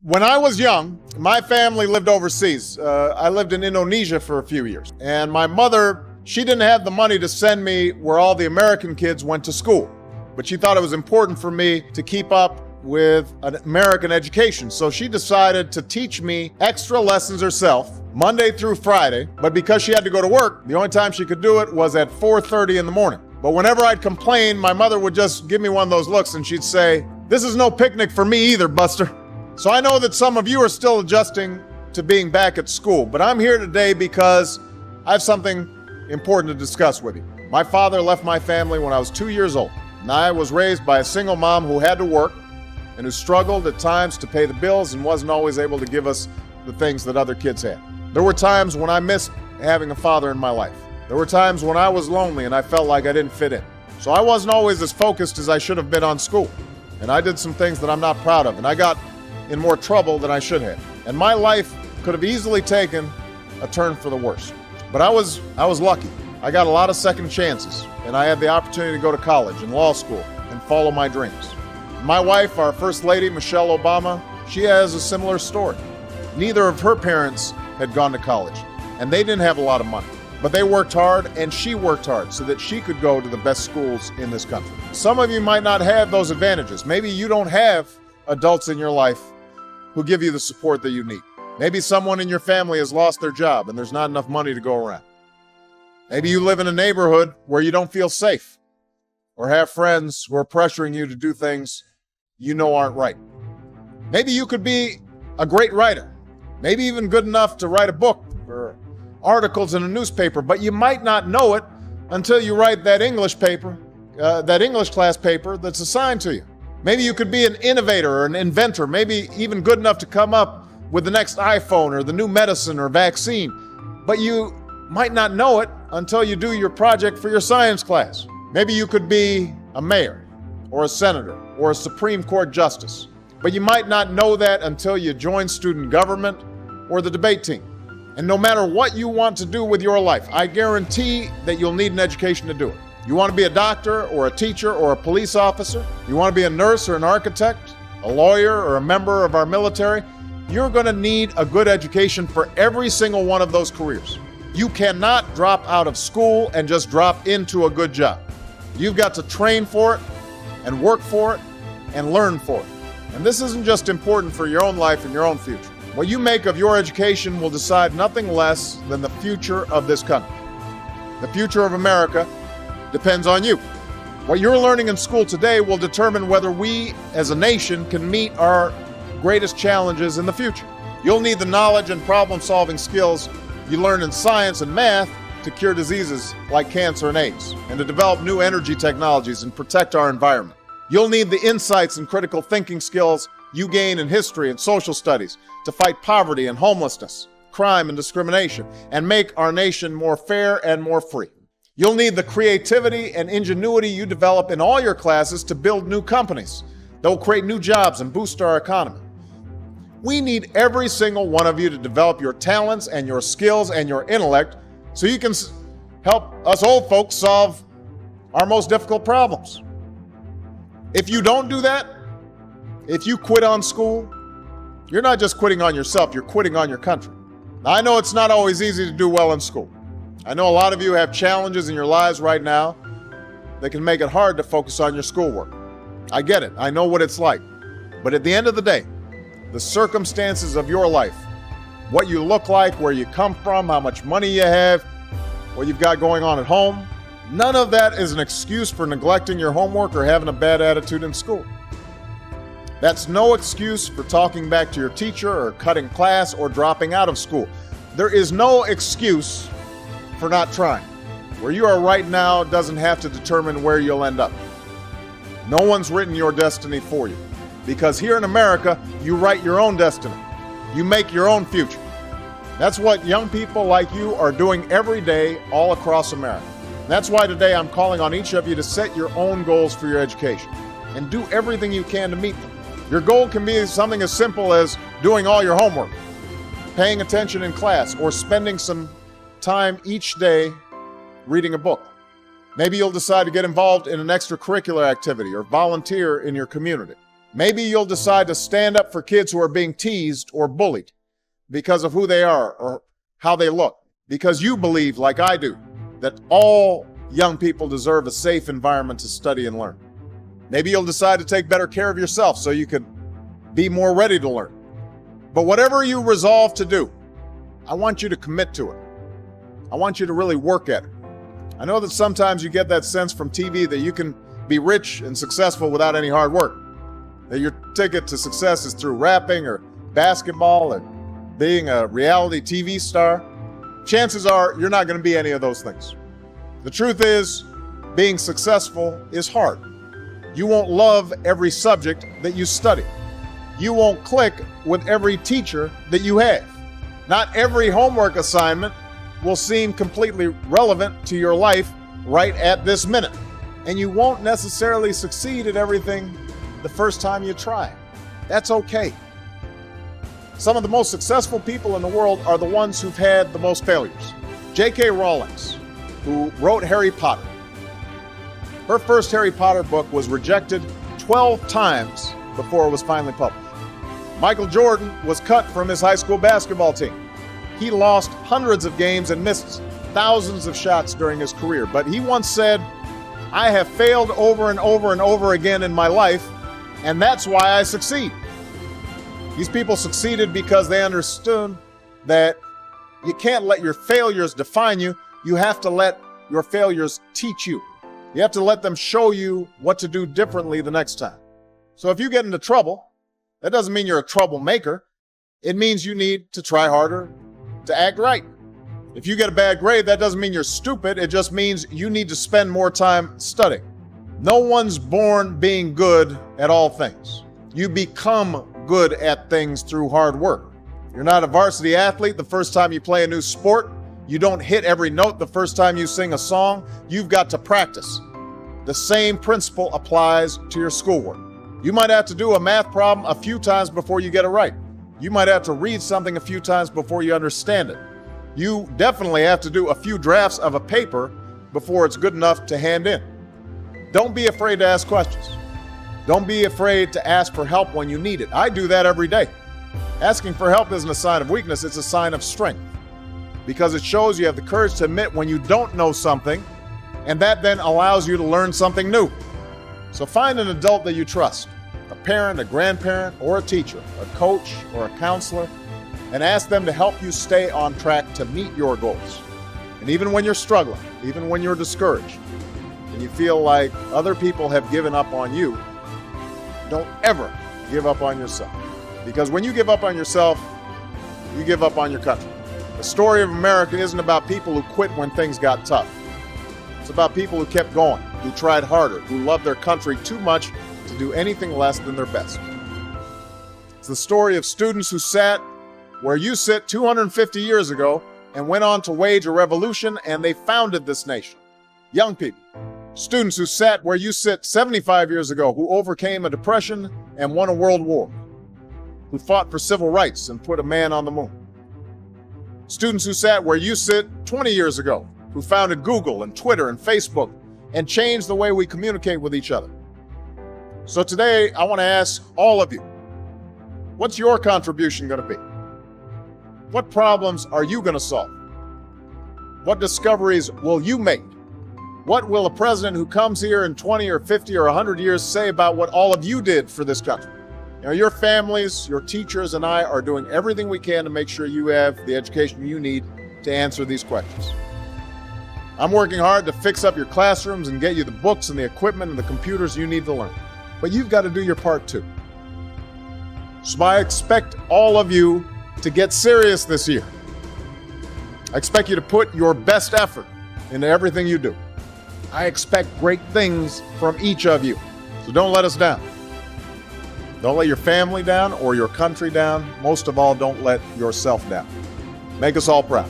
When I was young, my family lived overseas. I lived in Indonesia for a few years. And my mother, she didn't have the money to send me where all the American kids went to school. But she thought it was important for me to keep up with an American education. So she decided to teach me extra lessons herself, Monday through Friday. But because she had to go to work, the only time she could do it was at 4:30 in the morning. But whenever I'd complain, my mother would just give me one of those looks and she'd say, "This is no picnic for me either, Buster." So I know that some of you are still adjusting to being back at school, but I'm here today because I have something important to discuss with you. My father left my family when I was 2 years old, and I was raised by a single mom who had to work and who struggled at times to pay the bills and wasn't always able to give us the things that other kids had. There were times when I missed having a father in my life. There were times when I was lonely and I felt like I didn't fit in. So I wasn't always as focused as I should have been on school. And I did some things that I'm not proud of, and I got in more trouble than I should have. And my life could have easily taken a turn for the worse. But I was lucky. I got a lot of second chances, and I had the opportunity to go to college and law school and follow my dreams. My wife, our First Lady, Michelle Obama, she has a similar story. Neither of her parents had gone to college, and they didn't have a lot of money. But they worked hard, and she worked hard so that she could go to the best schools in this country. Some of you might not have those advantages. Maybe you don't have adults in your life who give you the support that you need. Maybe someone in your family has lost their job and there's not enough money to go around. Maybe you live in a neighborhood where you don't feel safe or have friends who are pressuring you to do things you know aren't right. Maybe you could be a great writer, maybe even good enough to write a book or articles in a newspaper, but you might not know it until you write that English class paper that's assigned to you. Maybe you could be an innovator or an inventor, maybe even good enough to come up with the next iPhone or the new medicine or vaccine, but you might not know it until you do your project for your science class. Maybe you could be a mayor or a senator or a Supreme Court justice, but you might not know that until you join student government or the debate team. And no matter what you want to do with your life, I guarantee that you'll need an education to do it. You want to be a doctor or a teacher or a police officer? You want to be a nurse or an architect, a lawyer or a member of our military? You're going to need a good education for every single one of those careers. You cannot drop out of school and just drop into a good job. You've got to train for it and work for it and learn for it. And this isn't just important for your own life and your own future. What you make of your education will decide nothing less than the future of this country. The future of America depends on you. What you're learning in school today will determine whether we as a nation can meet our greatest challenges in the future. You'll need the knowledge and problem-solving skills you learn in science and math to cure diseases like cancer and AIDS, and to develop new energy technologies and protect our environment. You'll need the insights and critical thinking skills you gain in history and social studies to fight poverty and homelessness, crime and discrimination, and make our nation more fair and more free. You'll need the creativity and ingenuity you develop in all your classes to build new companies that will create new jobs and boost our economy. We need every single one of you to develop your talents and your skills and your intellect so you can help us old folks solve our most difficult problems. If you don't do that, if you quit on school, you're not just quitting on yourself, you're quitting on your country. Now, I know it's not always easy to do well in school. I know a lot of you have challenges in your lives right now that can make it hard to focus on your schoolwork. I get it. I know what it's like. But at the end of the day, the circumstances of your life, what you look like, where you come from, how much money you have, what you've got going on at home, none of that is an excuse for neglecting your homework or having a bad attitude in school. That's no excuse for talking back to your teacher or cutting class or dropping out of school. There is no excuse for not trying. Where you are right now doesn't have to determine where you'll end up. No one's written your destiny for you, because here in America, you write your own destiny. You make your own future. That's what young people like you are doing every day all across America. That's why today I'm calling on each of you to set your own goals for your education and do everything you can to meet them. Your goal can be something as simple as doing all your homework, paying attention in class, or spending some time each day reading a book. Maybe you'll decide to get involved in an extracurricular activity or volunteer in your community. Maybe you'll decide to stand up for kids who are being teased or bullied because of who they are or how they look, because you believe, like I do, that all young people deserve a safe environment to study and learn. Maybe you'll decide to take better care of yourself so you can be more ready to learn. But whatever you resolve to do, I want you to commit to it. I want you to really work at it. I know that sometimes you get that sense from TV that you can be rich and successful without any hard work, that your ticket to success is through rapping or basketball or being a reality TV star. Chances are you're not going to be any of those things. The truth is, being successful is hard. You won't love every subject that you study. You won't click with every teacher that you have. Not every homework assignment will seem completely relevant to your life right at this minute. And you won't necessarily succeed at everything the first time you try. That's okay. Some of the most successful people in the world are the ones who've had the most failures. J.K. Rowling, who wrote Harry Potter. Her first Harry Potter book was rejected 12 times before it was finally published. Michael Jordan was cut from his high school basketball team. He lost hundreds of games and missed thousands of shots during his career. But he once said, "I have failed over and over and over again in my life, and that's why I succeed." These people succeeded because they understood that you can't let your failures define you. You have to let your failures teach you. You have to let them show you what to do differently the next time. So if you get into trouble, that doesn't mean you're a troublemaker. It means you need to try harder to act right. If you get a bad grade, that doesn't mean you're stupid. It just means you need to spend more time studying. No one's born being good at all things. You become good at things through hard work. You're not a varsity athlete the first time you play a new sport. You don't hit every note the first time you sing a song. You've got to practice. The same principle applies to your schoolwork. You might have to do a math problem a few times before you get it right. You might have to read something a few times before you understand it. You definitely have to do a few drafts of a paper before it's good enough to hand in. Don't be afraid to ask questions. Don't be afraid to ask for help when you need it. I do that every day. Asking for help isn't a sign of weakness, it's a sign of strength, because it shows you have the courage to admit when you don't know something, and that then allows you to learn something new. So find an adult that you trust, a parent, a grandparent, or a teacher, a coach, or a counselor, and ask them to help you stay on track to meet your goals. And even when you're struggling, even when you're discouraged, and you feel like other people have given up on you, don't ever give up on yourself. Because when you give up on yourself, you give up on your country. The story of America isn't about people who quit when things got tough. It's about people who kept going, who tried harder, who loved their country too much to do anything less than their best. It's the story of students who sat where you sit 250 years ago and went on to wage a revolution, and they founded this nation. Young people. Students who sat where you sit 75 years ago, who overcame a depression and won a world war, who fought for civil rights and put a man on the moon. Students who sat where you sit 20 years ago, who founded Google and Twitter and Facebook and changed the way we communicate with each other. So today, I want to ask all of you, what's your contribution going to be? What problems are you going to solve? What discoveries will you make? What will a president who comes here in 20 or 50 or 100 years say about what all of you did for this country? You know, your families, your teachers, and I are doing everything we can to make sure you have the education you need to answer these questions. I'm working hard to fix up your classrooms and get you the books and the equipment and the computers you need to learn. But you've got to do your part too. So I expect all of you to get serious this year. I expect you to put your best effort into everything you do. I expect great things from each of you. So don't let us down. Don't let your family down or your country down. Most of all, don't let yourself down. Make us all proud.